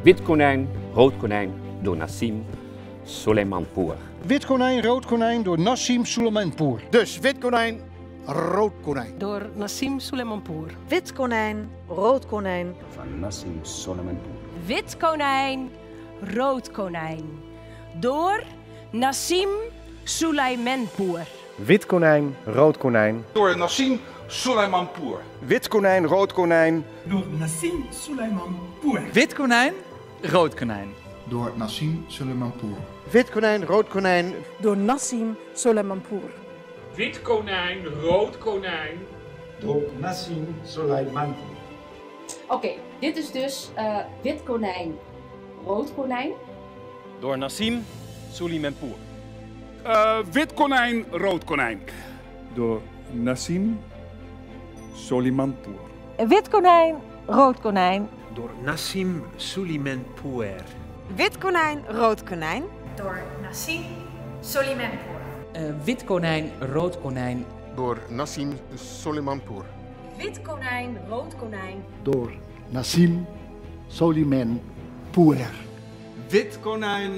Wit konijn, rood konijn door Nassim Soleimanpour. Wit konijn, rood konijn door Nassim Soleimanpour. Dus wit konijn, rood konijn. Door Nassim Soleimanpour. Wit konijn, rood konijn. Van Nassim Soleimanpour. Wit konijn, rood konijn. Door Nassim Soleimanpour. Wit konijn, rood konijn. Door Nassim Soleimanpour. Wit konijn, rood konijn. Door Nassim Soleimanpour. Wit konijn, rood konijn. Door Nassim Soleimanpour. Wit konijn, rood konijn. Door Nassim Soleimanpour. Wit konijn, rood konijn. Door Nassim Soleimanpour. Oké, dit is dus wit konijn, rood konijn. Door Nassim Soleimanpour. Wit konijn, rood konijn. Door Nassim Soleimanpour. Wit konijn, rood konijn. Door Nassim Soleimanpour. Wit konijn, rood konijn. Door Nassim Soleimanpour. Wit konijn, rood konijn. Door Nassim Soleimanpour. Wit konijn, rood konijn. Door Nassim Soleimanpour. Wit konijn,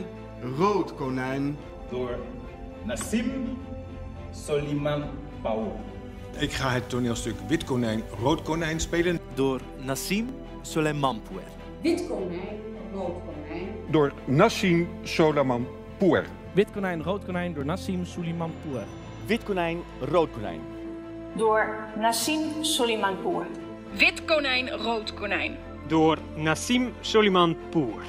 rood konijn. Door Nassim Soleimanpour. Ik ga het toneelstuk Wit konijn, rood konijn spelen. Door Nassim Soleimanpour. Wit konijn, rood konijn. Door Nassim Soleimanpour. Wit konijn, rood konijn door Nassim Soleimanpour. Wit konijn, rood konijn. Door Nassim Soleimanpour. Wit konijn, rood konijn. Door Nassim Soleimanpour.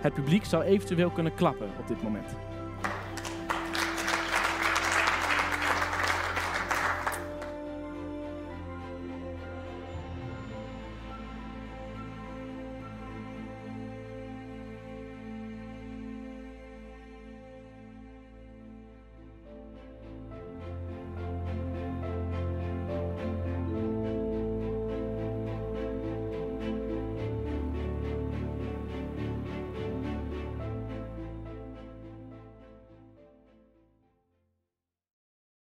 Het publiek zou eventueel kunnen klappen op dit moment.